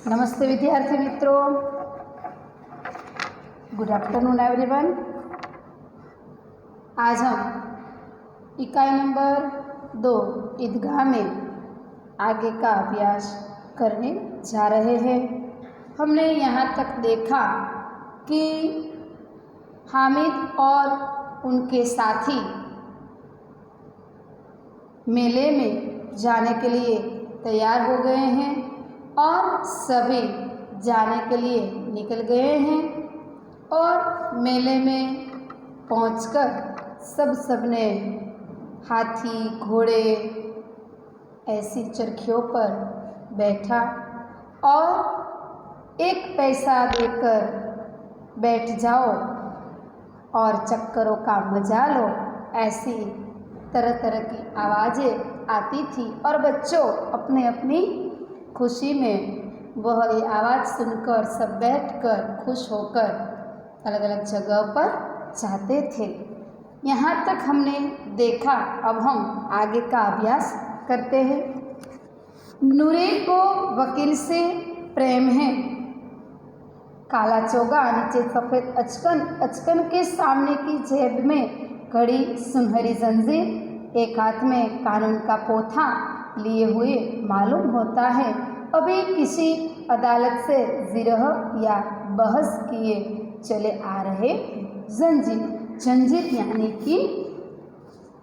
नमस्ते विद्यार्थी मित्रों, गुड आफ्टरनून एवरीवन। आज हम इकाई नंबर 2 ईदगाह में आगे का अभ्यास करने जा रहे हैं। हमने यहाँ तक देखा कि हामिद और उनके साथी मेले में जाने के लिए तैयार हो गए हैं और सभी जाने के लिए निकल गए हैं और मेले में पहुंचकर सबने हाथी घोड़े ऐसी चरखियों पर बैठा और एक पैसा देकर बैठ जाओ और चक्करों का मजा लो, ऐसी तरह तरह की आवाज़ें आती थी और बच्चों अपने अपनी खुशी में वह ये आवाज़ सुनकर सब बैठकर खुश होकर अलग अलग जगह पर जाते थे। यहाँ तक हमने देखा। अब हम आगे का अभ्यास करते हैं। नूरे को वकील से प्रेम है। काला चोगा, नीचे सफ़ेद अचकन, अचकन के सामने की जेब में घड़ी सुनहरी जंजीर, एक हाथ में कानून का पोथा लिए हुए मालूम होता है अभी किसी अदालत से जिरह या बहस किए चले आ रहे। जंजीर, जंजीर यानी कि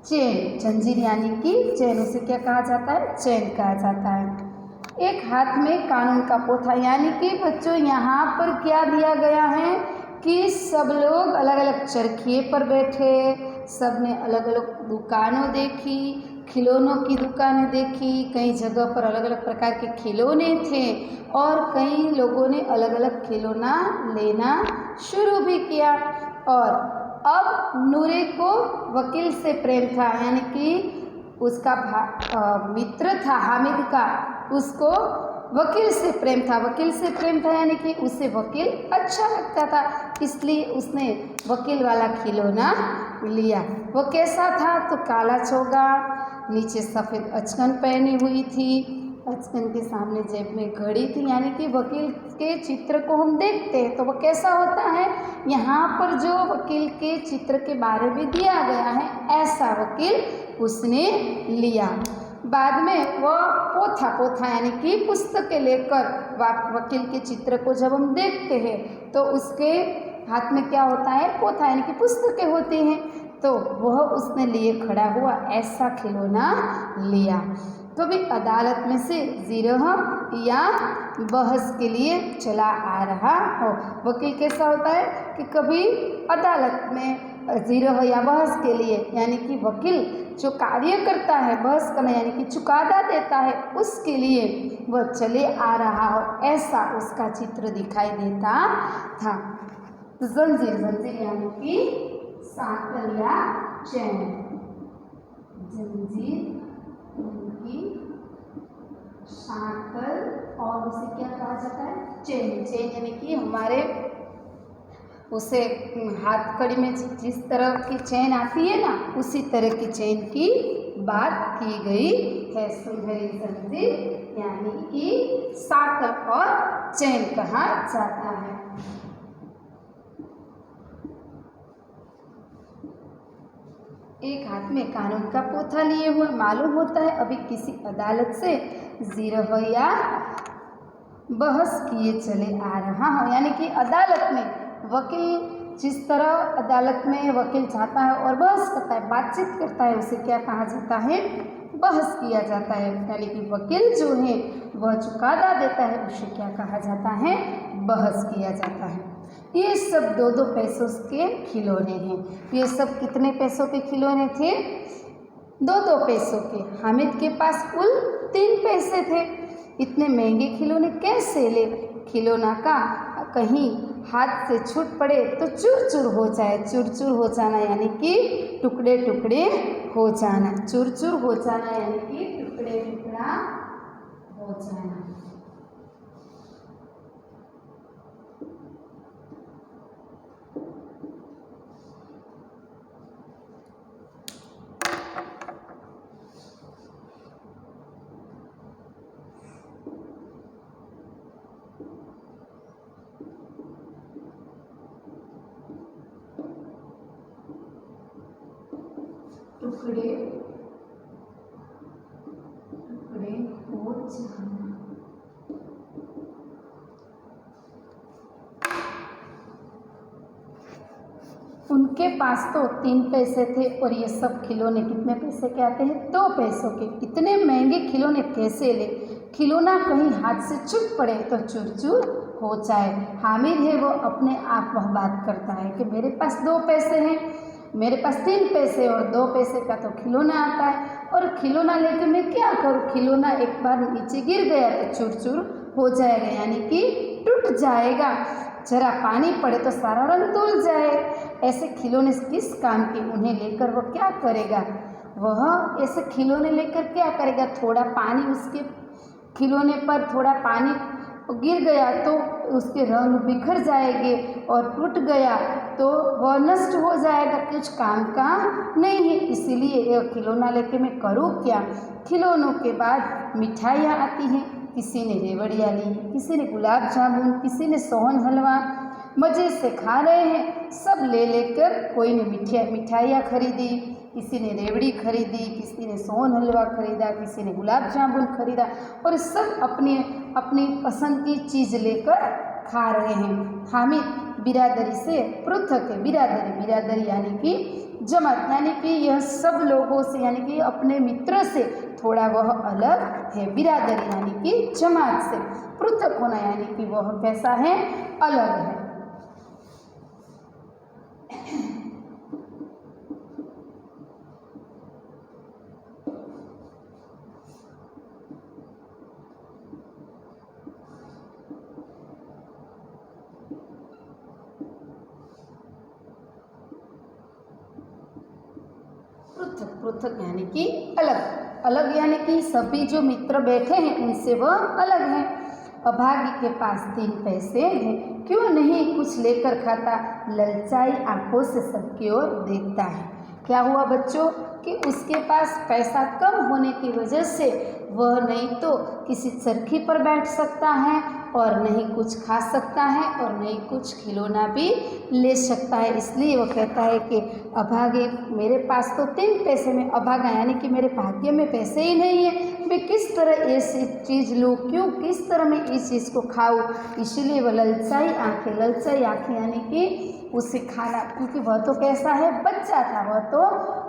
चेन, जंजीर यानी कि चेन, उसे क्या कहा जाता है? चेन कहा जाता है। एक हाथ में कानून का पोथा, यानी कि बच्चों यहाँ पर क्या दिया गया है कि सब लोग अलग अलग चरखिए पर बैठे, सब ने अलग अलग दुकानों देखी, खिलौनों की दुकानें देखी, कई जगह पर अलग अलग प्रकार के खिलौने थे और कई लोगों ने अलग अलग खिलौना लेना शुरू भी किया। और अब नूरे को वकील से प्रेम था, यानी कि उसका मित्र था हामिद का, उसको वकील से प्रेम था। वकील से प्रेम था यानी कि उसे वकील अच्छा लगता था, इसलिए उसने वकील वाला खिलौना लिया। वो कैसा था? तो काला चोगा, नीचे सफ़ेद अचकन पहनी हुई थी, अचकन के सामने जेब में घड़ी थी, यानी कि वकील के चित्र को हम देखते हैं तो वो कैसा होता है। यहाँ पर जो वकील के चित्र के बारे में दिया गया है ऐसा वकील उसने लिया। बाद में वह पोथा यानी कि पुस्तकें लेकर वकील के चित्र को जब हम देखते हैं तो उसके हाथ में क्या होता है? पोथा, यानी कि पुस्तकें होती हैं, तो वह उसने लिए खड़ा हुआ ऐसा खिलौना लिया। कभी अदालत में से जिरह या बहस के लिए चला आ रहा हो। वकील कैसा होता है कि कभी अदालत में जिरह या बहस के लिए, यानी कि वकील जो कार्य करता है बहस करना यानी कि चुकादा देता है, उसके लिए वह चले आ रहा हो ऐसा उसका चित्र दिखाई देता था। जंजीर, जंजीर यानी कि सांकल या चैन, जंजीर की सांकल और उसे क्या कहा जाता है? चेन, चेन यानी कि हमारे उसे हाथ कड़ी में जिस तरह की चेन आती है ना, उसी तरह की चेन की बात की गई है। सुनहरी जंजीर यानी कि सांकल और चेन कहा जाता है। एक हाथ में कानून का पोथा लिए हुए मालूम होता है अभी किसी अदालत से जिरह या बहस किए चले आ रहा हो, यानी कि अदालत में वकील जिस तरह अदालत में वकील जाता है और बहस करता है, बातचीत करता है, उसे क्या कहा जाता है? बहस किया जाता है। यानी कि वकील जो है वह चुकादा देता है, उसे क्या कहा जाता है? बहस किया जाता है। ये सब 2-2 पैसों के खिलौने हैं। ये सब कितने पैसों के खिलौने थे? 2-2 पैसों के। हामिद के पास कुल 3 पैसे थे। इतने महंगे खिलौने कैसे ले? खिलौना का कहीं हाथ से छूट पड़े तो चूर चूर हो जाए, चूर चूर हो जाना यानी कि टुकड़े टुकड़े हो जाना, चूर चूर हो जाना यानी कि टुकड़े टुकड़ा हो जाना। टुकड़े टुकड़े हो जाना। उनके पास तो 3 पैसे थे और ये सब खिलौने कितने पैसे के आते हैं? 2 पैसों के। इतने महंगे खिलौने कैसे ले? खिलौना कहीं हाथ से चुप पड़े तो चूर चूर हो जाए। हामिद है वो अपने आप वह बात करता है कि मेरे पास 2 पैसे हैं, मेरे पास 3 पैसे और 2 पैसे का तो खिलौना आता है, और खिलौना लेके मैं क्या करूँ? खिलौना एक बार नीचे गिर गया तो चूर चूर हो जाएगा, यानी कि टूट जाएगा। जरा पानी पड़े तो सारा रंग धुल जाए। ऐसे खिलौने किस काम के? उन्हें लेकर वो क्या करेगा? वह ऐसे खिलौने लेकर क्या करेगा? थोड़ा पानी उसके खिलौने पर थोड़ा पानी गिर गया तो उसके रंग बिखर जाएंगे, और टूट गया तो वह नष्ट हो जाएगा, कुछ काम का नहीं है। इसीलिए यह खिलौना लेके मैं करूँ क्या? खिलौनों के बाद मिठाइयाँ आती हैं। किसी ने रेवड़ियाँ ली, किसी ने गुलाब जामुन, किसी ने सोहन हलवा, मज़े से खा रहे हैं। सब ले लेकर कोई ने मिठाइयाँ खरीदी, किसी ने रेवड़ी खरीदी, किसी ने सोहन हलवा खरीदा, किसी ने गुलाब जामुन खरीदा, और सब अपनी अपनी पसंद की चीज़ लेकर खा रहे हैं। हामिद बिरादरी से पृथक है। बिरादरी यानी कि जमात, यानी कि यह सब लोगों से यानी कि अपने मित्र से थोड़ा वह अलग है। बिरादरी यानी कि जमात से पृथक होना, यानी कि वह कैसा है? अलग है। पृथक यानी कि अलग यानी कि सभी जो मित्र बैठे हैं उनसे वह अलग है। अभागी के पास 3 पैसे हैं, क्यों नहीं कुछ लेकर खाता? ललचाई आंखों से सबकी ओर देखता है। क्या हुआ बच्चों कि उसके पास पैसा कम होने की वजह से वह नहीं तो किसी चरखी पर बैठ सकता है, और नहीं कुछ खा सकता है, और नहीं कुछ खिलौना भी ले सकता है। इसलिए वो कहता है कि अभागे, मेरे पास तो 3 पैसे में अभागा, यानी कि मेरे भाग्य में पैसे ही नहीं है, मैं किस तरह ऐसी चीज़ लूँ? क्यों किस तरह मैं इस चीज़ को खाऊँ? इसलिए वह ललचाई आँखें यानी कि उसे खाना, क्योंकि वह तो कैसा है? बच्चा था, वह तो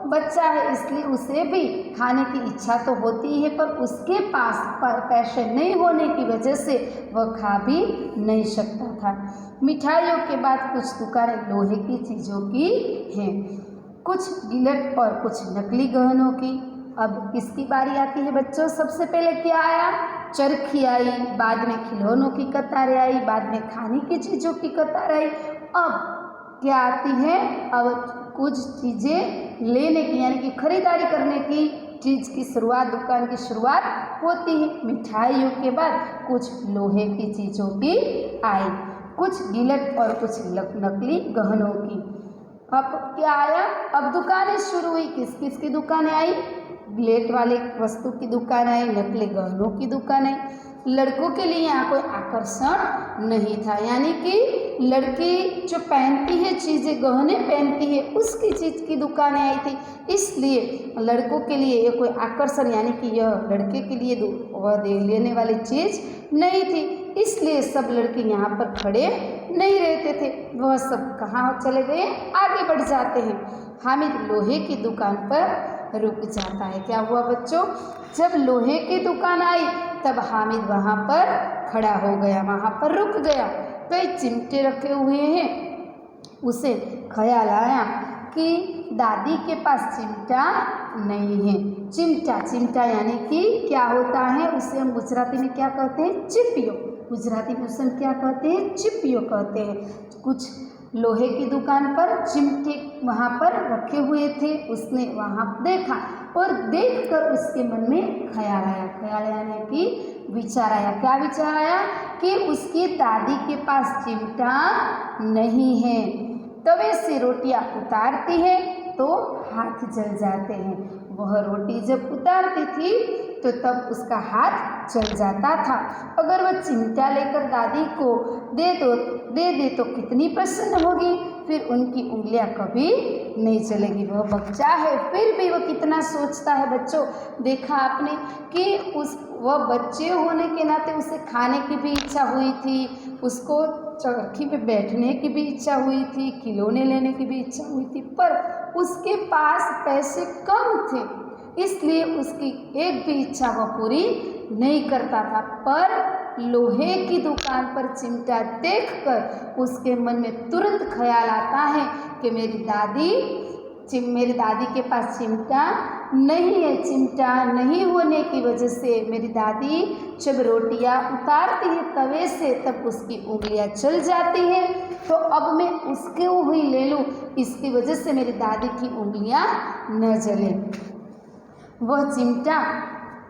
बच्चा है, इसलिए उसे भी खाने की इच्छा तो होती है, पर उसके पास पर पैसे नहीं होने की वजह से वह खा भी नहीं सकता था। मिठाइयों के बाद कुछ दुकानें लोहे की चीज़ों की हैं, कुछ गिलट और कुछ नकली गहनों की। अब किसकी बारी आती है बच्चों? सबसे पहले क्या आया? चरखी आई, बाद में खिलौनों की कतारें आई, बाद में खाने की चीज़ों की कतार आई। अब क्या आती है? अब कुछ चीज़ें लेने की यानी कि खरीदारी करने की चीज़ की शुरुआत, दुकान की शुरुआत होती है। मिठाइयों के बाद कुछ लोहे की चीज़ों की आई, कुछ गिलट और कुछ नकली गहनों की। अब क्या आया? अब दुकानें शुरू हुई। किस किस की दुकानें आई? गिलट वाले वस्तु की दुकान आई, नकली गहनों की दुकान आई। लड़कों के लिए यहाँ कोई आकर्षण नहीं था, यानी कि लड़की जो पहनती है चीज़ें, गहने पहनती है, उसकी चीज़ की दुकानें आई थी। इसलिए लड़कों के लिए ये कोई आकर्षण यानी कि यह लड़के के लिए वह लेने वाली चीज़ नहीं थी। इसलिए सब लड़के यहाँ पर खड़े नहीं रहते थे, वह सब कहाँ चले गए? आगे बढ़ जाते हैं। हामिद लोहे की दुकान पर रुक जाता है। क्या हुआ बच्चों? जब लोहे की दुकान आई तब हामिद वहाँ पर खड़ा हो गया, वहाँ पर रुक गया। कई चिमटे रखे हुए हैं। उसे ख्याल आया कि दादी के पास चिमटा नहीं है। चिमटा यानी कि क्या होता है? उसे हम गुजराती में क्या कहते हैं? चिपियो। गुजराती में उसे हम क्या कहते हैं? चिपियो कहते हैं। कुछ लोहे की दुकान पर चिमटे वहाँ पर रखे हुए थे। उसने वहाँ देखा और देखकर उसके मन में ख्याल आया। ख्याल यानी कि विचार आया। क्या विचार आया? कि उसकी दादी के पास चिमटा नहीं है। तवे से रोटियां उतारती है तो हाथ जल जाते हैं। वह रोटी जब उतारती थी तो तब उसका हाथ जल जाता था। अगर वह चिमटा लेकर दादी को दे दे तो कितनी प्रसन्न होगी, फिर उनकी उंगलियां कभी नहीं चलेगी। वह बच्चा है फिर भी वह कितना सोचता है। बच्चों, देखा आपने कि वह बच्चे होने के नाते उसे खाने की भी इच्छा हुई थी, उसको चरखी पे बैठने की भी इच्छा हुई थी, खिलौने लेने की भी इच्छा हुई थी, पर उसके पास पैसे कम थे, इसलिए उसकी एक भी इच्छा वह पूरी नहीं करता था। पर लोहे की दुकान पर चिमटा देखकर उसके मन में तुरंत ख्याल आता है कि मेरी दादी के पास चिमटा नहीं है। चिमटा नहीं होने की वजह से मेरी दादी जब रोटियां उतारती है तवे से तब उसकी उंगलियां चल जाती हैं, तो अब मैं उसके हुई ले लूँ, इसकी वजह से मेरी दादी की उंगलियां न जले। वह चिमटा,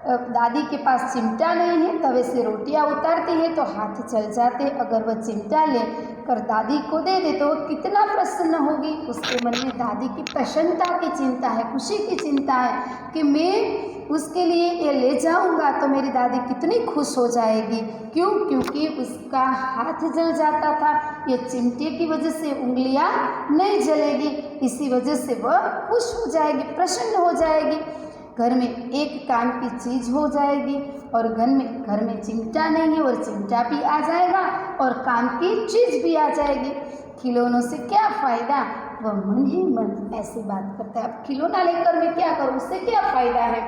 दादी के पास चिमटा नहीं है, तवे से रोटियां उतारती है तो हाथ चल जाते। अगर वह चिमटा ले कर दादी को दे दे तो कितना प्रसन्न होगी। उसके मन में दादी की प्रसन्नता की चिंता है, खुशी की चिंता है कि मैं उसके लिए ये ले जाऊंगा तो मेरी दादी कितनी खुश हो जाएगी। क्यों? क्योंकि उसका हाथ जल जाता था, ये चिमटे की वजह से उंगलियां नहीं जलेगी, इसी वजह से वह खुश हो जाएगी, प्रसन्न हो जाएगी। घर में एक काम की चीज़ हो जाएगी और घर में चिमटा नहीं है और चिमटा भी आ जाएगा और काम की चीज़ भी आ जाएगी। खिलौनों से क्या फ़ायदा? वह मन ही मन ऐसी बात करता है, अब खिलौना लेकर मैं क्या करूँ, उससे क्या फ़ायदा है,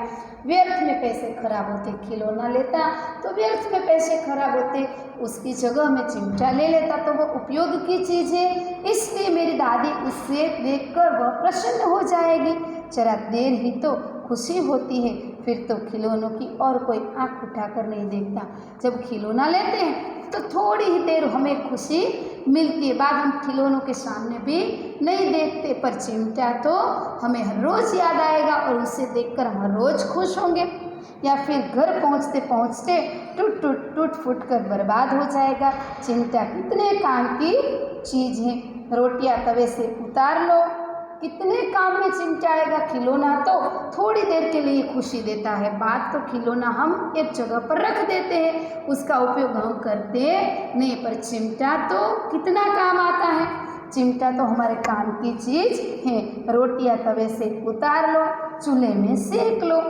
व्यर्थ में पैसे खराब होते। खिलौना लेता तो व्यर्थ में पैसे खराब होते, उसकी जगह में चिमटा ले लेता तो वह उपयोग की चीज़ है, इसलिए मेरी दादी उससे देखकर वह प्रसन्न हो जाएगी। जरा देर ही तो खुशी होती है, फिर तो खिलौनों की और कोई आंख उठाकर नहीं देखता। जब खिलौना लेते हैं तो थोड़ी ही देर हमें खुशी मिलती है, बाद हम खिलौनों के सामने भी नहीं देखते, पर चिमटा तो हमें हर रोज़ याद आएगा और उसे देखकर हम हर रोज़ खुश होंगे। या फिर घर पहुंचते पहुंचते टूट फूट कर बर्बाद हो जाएगा। चिमटा कितने काम की चीज़ है, रोटियां तवे से उतार लो, कितने काम में चिमटा आएगा। खिलौना तो थोड़ी देर के लिए खुशी देता है, बात तो खिलौना हम एक जगह पर रख देते हैं, उसका उपयोग हम करते नहीं, पर चिमटा तो कितना काम आता है। चिमटा तो हमारे काम की चीज़ है। रोटियां तवे से उतार लो, चूल्हे में सेक लो,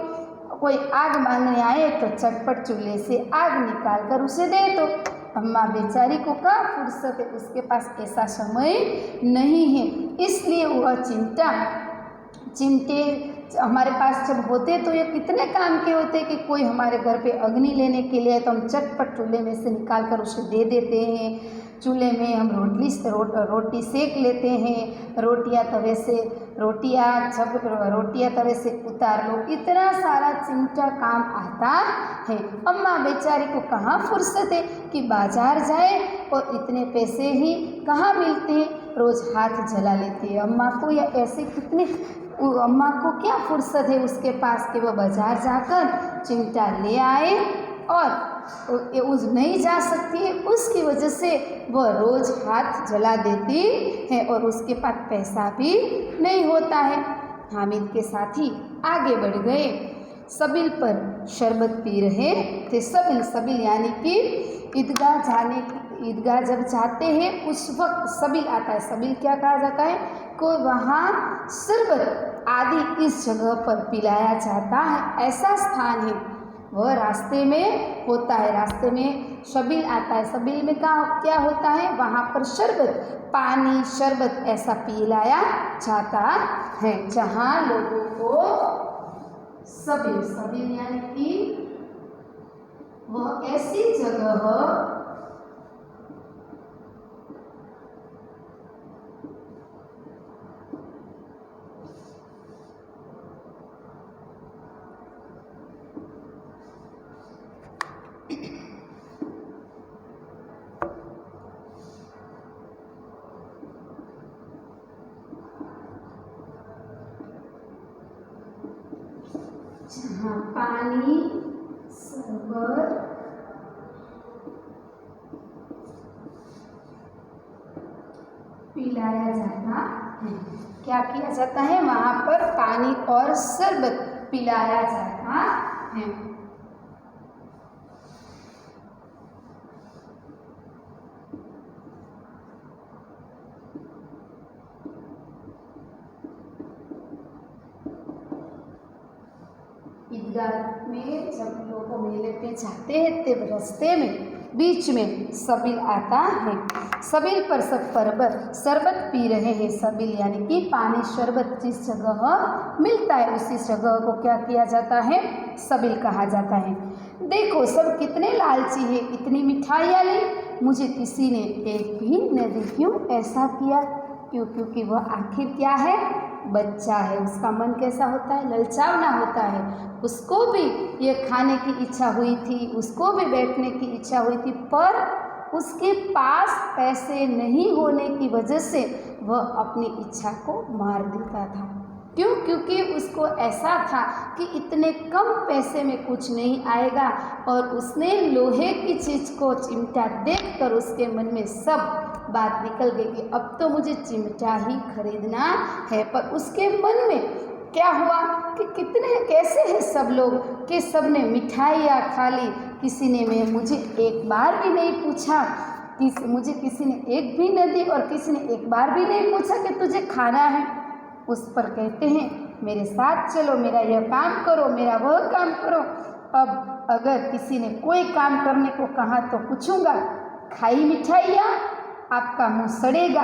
कोई आग मांगने आए तो चटपट चूल्हे से आग निकाल कर उसे दे दो। अम्मा बेचारी को कहाँ फुर्सत है, उसके पास ऐसा समय नहीं है, इसलिए वह चिमटे हमारे पास जब होते तो ये कितने काम के होते कि कोई हमारे घर पे अग्नि लेने के लिए तो हम चटपट चूल्हे में से निकाल कर उसे दे देते हैं। चूल्हे में हम रोटी सेक लेते हैं, रोटियां तवे से उतार लो, इतना सारा चिमटा काम आता है। अम्मा बेचारी को कहाँ फुर्सत है कि बाजार जाए और इतने पैसे ही कहाँ मिलते हैं, रोज़ हाथ जला लेती है अम्मा को। या ऐसे कितने अम्मा को क्या फुर्सत है उसके पास कि वह बाजार जाकर चिमटा ले आए, और उस नहीं जा सकती है, उसकी वजह से वह रोज़ हाथ जला देती है और उसके पास पैसा भी नहीं होता है। हामिद के साथी आगे बढ़ गए, सबिल पर शरबत पी रहे थे। सबिल यानी कि ईदगाह जब जाते हैं उस वक्त सबिल आता है। सबिल क्या कहा जाता है? कोई वहाँ शरबत आदि इस जगह पर पिलाया जाता है, ऐसा स्थान है, वह रास्ते में होता है। रास्ते में शबील आता है, शबील में क्या होता है? वहाँ पर पानी शरबत ऐसा पिलाया जाता है जहाँ लोगों को शबील यानी कि वह ऐसी जगह जहाँ पानी शरबत पिलाया जाता है। क्या किया जाता है? वहाँ पर पानी और शरबत पिलाया जाता है। ईदगाह में जब लोग मेले पे जाते हैं तब रास्ते में बीच में सबील आता है। सबील पर सब परबर शरबत पी रहे हैं। सबील यानी कि पानी शरबत जिस जगह मिलता है उसी जगह को क्या किया जाता है, सबील कहा जाता है। देखो सब कितने लालची है, इतनी मिठाइयाँ ली, मुझे किसी ने एक भी न दी। क्यों ऐसा किया? क्योंकि वह आखिर क्या है, बच्चा है। उसका मन कैसा होता है, ललचावना होता है। उसको भी ये खाने की इच्छा हुई थी, उसको भी बैठने की इच्छा हुई थी, पर उसके पास पैसे नहीं होने की वजह से वह अपनी इच्छा को मार देता था। क्यों? क्योंकि उसको ऐसा था कि इतने कम पैसे में कुछ नहीं आएगा, और उसने लोहे की चीज़ को चिमटा देखकर उसके मन में सब बात निकल गई कि अब तो मुझे चिमटा ही खरीदना है। पर उसके मन में क्या हुआ कि कितने कैसे हैं सब लोग कि सब ने मिठाइयाँ खा ली, किसी ने मुझे एक बार भी नहीं पूछा, मुझे किसी ने एक भी न दी, और किसी ने एक बार भी नहीं पूछा कि तुझे खाना है। उस पर कहते हैं मेरे साथ चलो, मेरा यह काम करो, मेरा वह काम करो। अब अगर किसी ने कोई काम करने को कहा तो पूछूंगा, खाई मिठाइयाँ, आपका मुंह सड़ेगा,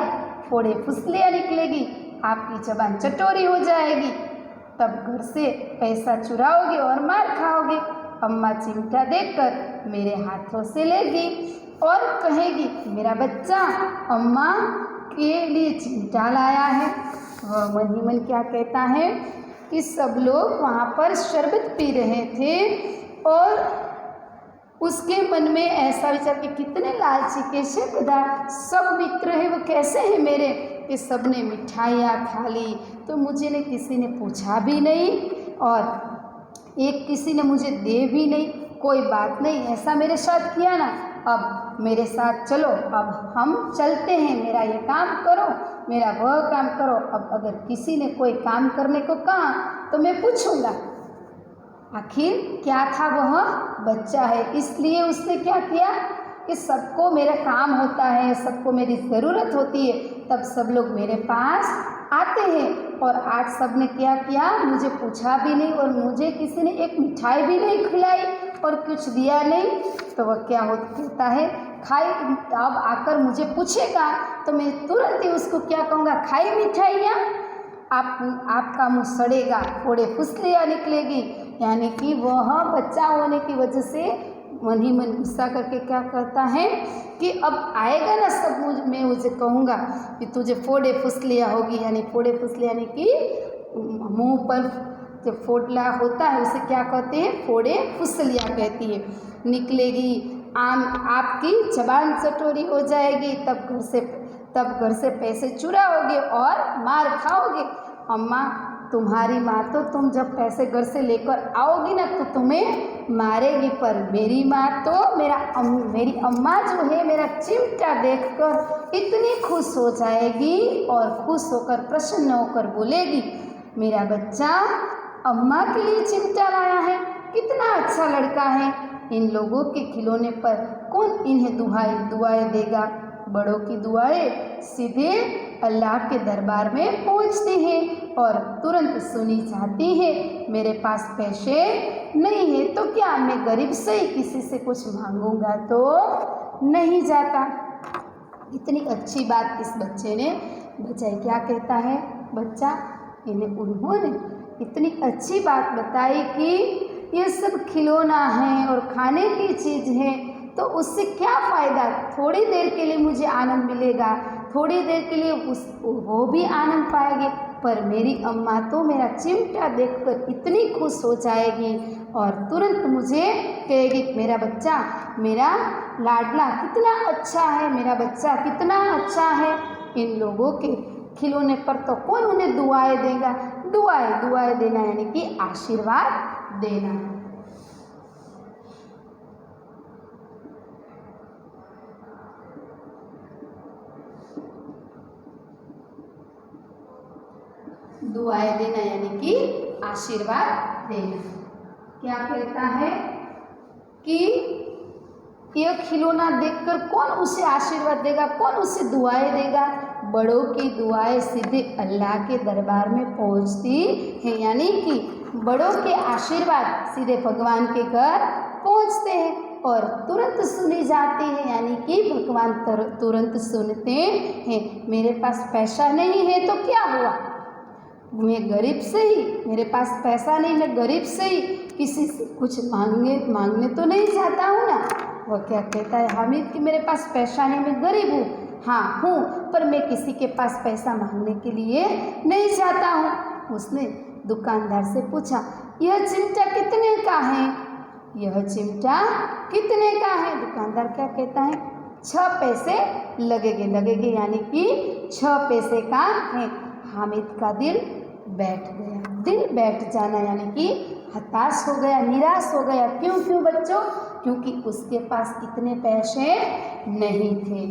फोड़े फुसलियाँ निकलेगी, आपकी जबान चटोरी हो जाएगी, तब घर से पैसा चुराओगे और मार खाओगे। अम्मा चिमटा देखकर मेरे हाथों से लेगी और कहेगी मेरा बच्चा अम्मा के लिए चिमटा लाया है। वह मन ही मन क्या कहता है कि सब लोग वहाँ पर शरबत पी रहे थे और उसके मन में ऐसा विचार कि कितने लालची, कैसे खुदा, सब मित्र है वो कैसे हैं मेरे कि सब ने मिठाइयाँ खा ली, तो मुझे ने किसी ने पूछा भी नहीं और एक किसी ने मुझे दे भी नहीं। कोई बात नहीं, ऐसा मेरे साथ किया ना, अब मेरे साथ चलो, अब हम चलते हैं, मेरा ये काम करो, मेरा वह काम करो। अब अगर किसी ने कोई काम करने को कहा तो मैं पूछूंगा आखिर क्या था, वह बच्चा है, इसलिए उसने क्या किया कि सबको मेरा काम होता है, सबको मेरी ज़रूरत होती है, तब सब लोग मेरे पास आते हैं। और आज सब ने क्या किया, मुझे पूछा भी नहीं और मुझे किसी ने एक मिठाई भी नहीं खिलाई और कुछ दिया नहीं, तो वह क्या कहता है, खाई। अब आकर मुझे पूछेगा तो मैं तुरंत ही उसको क्या कहूँगा, खाई मिठाइयाँ, आपका मुँह सड़ेगा, फोड़े फुसलियाँ निकलेगी। यानी कि वह बच्चा होने की वजह से मन ही मन गुस्सा करके क्या करता है कि अब आएगा ना सब मैं मुझे कहूँगा कि तुझे फोड़े फुसलियाँ होगी। यानी फोड़े फुसलियाँ यानी कि मुंह पर जो फोड़ला होता है उसे क्या कहते हैं, फोड़े फुसलियाँ कहती है, निकलेगी। आपकी जबान चटोरी हो जाएगी, तब घर से पैसे चुराओगे और मार खाओगे। अम्मा तुम्हारी माँ तो तुम जब पैसे घर से लेकर आओगी ना तो तुम्हें मारेगी, पर मेरी माँ तो मेरी अम्मा जो है मेरा चिमटा देखकर इतनी खुश हो जाएगी और खुश होकर प्रसन्न होकर बोलेगी मेरा बच्चा अम्मा के लिए चिमटा लाया है, कितना अच्छा लड़का है। इन लोगों के खिलौने पर कौन इन्हें दुआएं देगा। बड़ों की दुआएं सीधे अल्लाह के दरबार में पहुंचती हैं और तुरंत सुनी जाती है। मेरे पास पैसे नहीं है तो क्या मैं गरीब से ही किसी से कुछ मांगूंगा तो नहीं जाता। इतनी अच्छी बात इस बच्चे ने बचाई। क्या कहता है बच्चा, उन्होंने इतनी अच्छी बात बताई कि ये सब खिलौना है और खाने की चीज़ है तो उससे क्या फ़ायदा, थोड़ी देर के लिए मुझे आनंद मिलेगा, थोड़ी देर के लिए वो भी आनंद पाएगी, पर मेरी अम्मा तो मेरा चिमटा देखकर इतनी खुश हो जाएगी और तुरंत मुझे कहेगी मेरा बच्चा, मेरा लाडला कितना अच्छा है, मेरा बच्चा कितना अच्छा है। इन लोगों के खिलौने पर तो कौन उन्हें दुआएं देगा। दुआएं देना यानी कि आशीर्वाद देना। दुआएं देना यानी कि आशीर्वाद देना। क्या कहता है कि यह खिलौना देखकर कौन उसे आशीर्वाद देगा, कौन उसे दुआएं देगा। बड़ों की दुआएं सीधे अल्लाह के दरबार में पहुंचती है, यानी कि बड़ों के आशीर्वाद सीधे भगवान के घर पहुंचते हैं और तुरंत सुनी जाती है, यानी कि भगवान तुरंत सुनते हैं। मेरे पास पैसा नहीं है तो क्या हुआ, मैं गरीब से ही, मेरे पास पैसा नहीं, मैं गरीब से ही किसी से कुछ मांगने तो नहीं जाता हूँ ना। वो क्या कहता है हामिद कि मेरे पास पैसा नहीं, मैं गरीब हूँ, हाँ हूँ, पर मैं किसी के पास पैसा मांगने के लिए नहीं जाता हूँ। उसने दुकानदार से पूछा, यह चिमटा कितने का है, यह चिमटा कितने का है। दुकानदार क्या कहता है, 6 पैसे लगेंगे, यानी कि 6 पैसे का है। हामिद का दिल बैठ गया। दिल बैठ जाना यानी कि हताश हो गया, निराश हो गया। क्यों बच्चों? क्योंकि उसके पास इतने पैसे नहीं थे।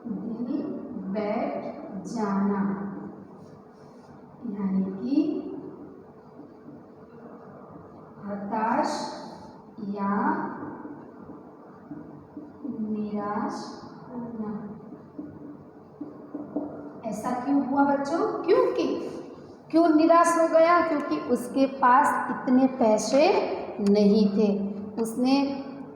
दिल बैठ जाना यानी कि हताश या निराश होना। ऐसा क्यों हुआ बच्चों? क्यों निराश हो गया? क्योंकि उसके पास इतने पैसे नहीं थे। उसने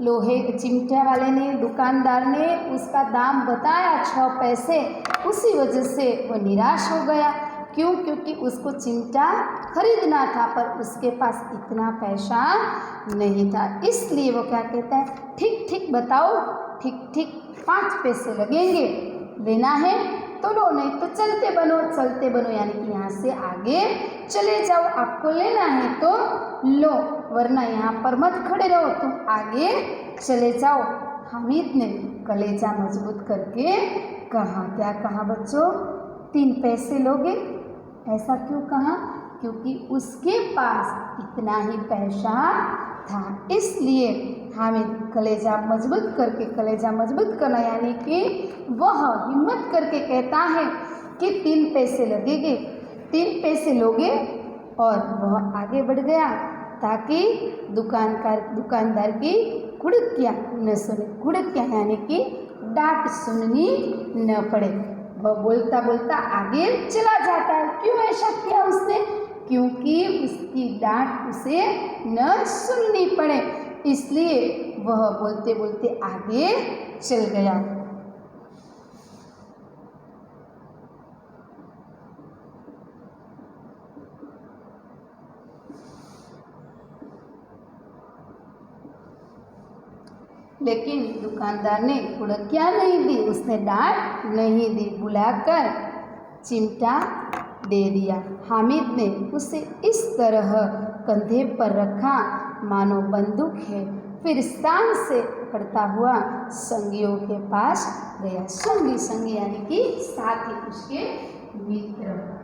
लोहे चिमटे वाले ने, दुकानदार ने उसका दाम बताया 6 पैसे, उसी वजह से वो निराश हो गया। क्योंकि उसको चिमटा खरीदना था पर उसके पास इतना पैसा नहीं था। इसलिए वो क्या कहता है, ठीक बताओ, ठीक 5 पैसे लगेंगे, लेना है तो लो, नहीं तो चलते बनो, यानी कि यहाँ से आगे चले जाओ। आपको लेना है तो लो, वरना यहाँ पर मत खड़े रहो, तुम आगे चले जाओ। हामिद ने कलेजा मजबूत करके कहा। क्या कहा बच्चों? 3 पैसे लोगे? ऐसा क्यों कहा? क्योंकि उसके पास इतना ही पैसा था। इसलिए हामिद कलेजा मजबूत करना यानी कि वह हिम्मत करके कहता है कि 3 पैसे लगेंगे, 3 पैसे लोगे। और वह आगे बढ़ गया ताकि दुकानदार की कुड़कियाँ न सुने। कुड़कियाँ यानी कि डांट सुननी न पड़े। वह बोलता आगे चला जाता है। क्यों ऐसा किया उसने? क्योंकि उसकी डांट उसे न सुननी पड़े, इसलिए वह बोलते आगे चल गया। लेकिन दुकानदार ने कुड़कियाँ नहीं दी, उसने डांट नहीं दी, बुलाकर चिमटा दे दिया। हामिद ने उसे इस तरह कंधे पर रखा मानो बंदूक है, फिर शान से पकड़ता हुआ संगियों के पास गया। संगी यानी कि साथी, उसके मित्र।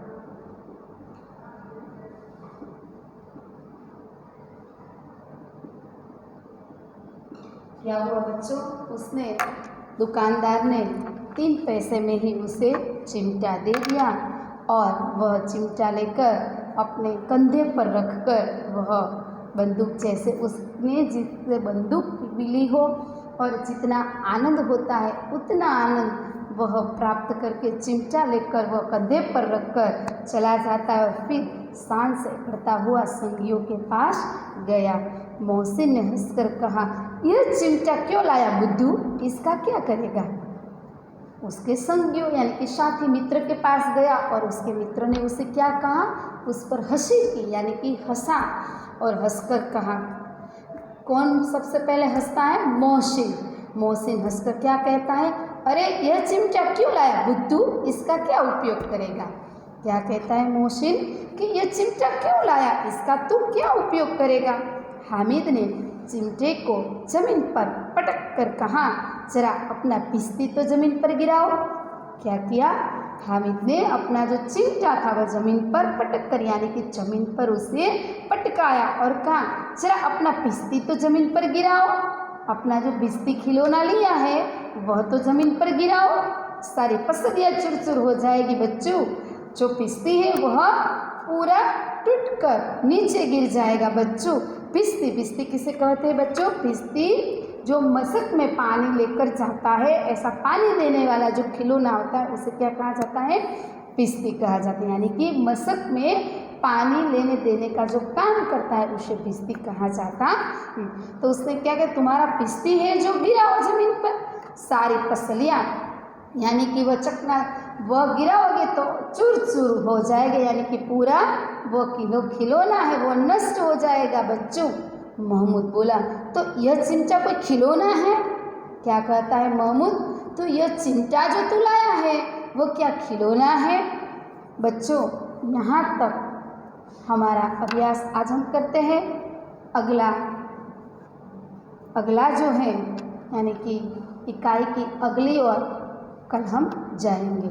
क्या हुआ बच्चों? उसने दुकानदार ने 3 पैसे में ही उसे चिमटा दे दिया और वह चिमटा लेकर अपने कंधे पर रखकर वह बंदूक, जैसे उसने जिससे बंदूक मिली हो और जितना आनंद होता है उतना आनंद वह प्राप्त करके चिमटा लेकर वह कंधे पर रखकर चला जाता है और फिर शान से पकड़ता हुआ संगियों के पास गया। मोहसिन ने हंसकर कहा, यह चिमटा क्यों लाया बुद्धू, इसका क्या करेगा? उसके संगियों यानी कि साथी मित्र के पास गया और उसके मित्र ने उसे क्या कहा? उस पर हंसी की, यानी कि हंसा और हंसकर कहा। कौन सबसे पहले हंसता है? मोहसिन हंसकर क्या कहता है? अरे यह चिमटा क्यों लाया बुद्धू, इसका क्या उपयोग करेगा? क्या कहता है मोहसिन कि यह चिमटा क्यों लाया, इसका तू क्या उपयोग करेगा? हामिद ने चिमटे को जमीन पर पटक कर कहा, जरा अपना पिस्ती तो जमीन पर गिराओ। क्या किया? हामिद ने अपना जो चिमटा था वह जमीन पर पटक कर, यानी कि जमीन पर उसे पटकाया और कहा, जरा अपना पिस्ती तो जमीन पर गिराओ। अपना जो बिस्ती खिलौना लिया है वह तो जमीन पर गिराओ, सारी पसलियाँ चुरचुर हो जाएगी बच्चों। जो पिस्ती है वह पूरा टूटकर नीचे गिर जाएगा बच्चों। पिस्ती किसे कहते हैं बच्चों? पिस्ती जो मशक में पानी लेकर जाता है, ऐसा पानी देने वाला जो खिलौना होता है उसे क्या कहा जाता है? पिस्ती कहा जाता है। यानी कि मशक में पानी लेने देने का जो काम करता है उसे पिस्ती कहा जाता है। तो उसने क्या किया, तुम्हारा पिस्ती है जो गिरा हो जमीन पर, सारी फसलियाँ यानी कि वह गिराओगे तो चूर चूर हो जाएगा, यानी कि पूरा वो खिलौना है वो नष्ट हो जाएगा। बच्चों, महमूद बोला तो यह चिमटा कोई खिलौना है? क्या कहता है महमूद? तो यह चिमटा जो तू लाया है वो क्या खिलौना है? बच्चों, यहाँ तक हमारा अभ्यास आज हम करते हैं। अगला जो है यानी कि इकाई की अगली ओर कल हम जाएंगे।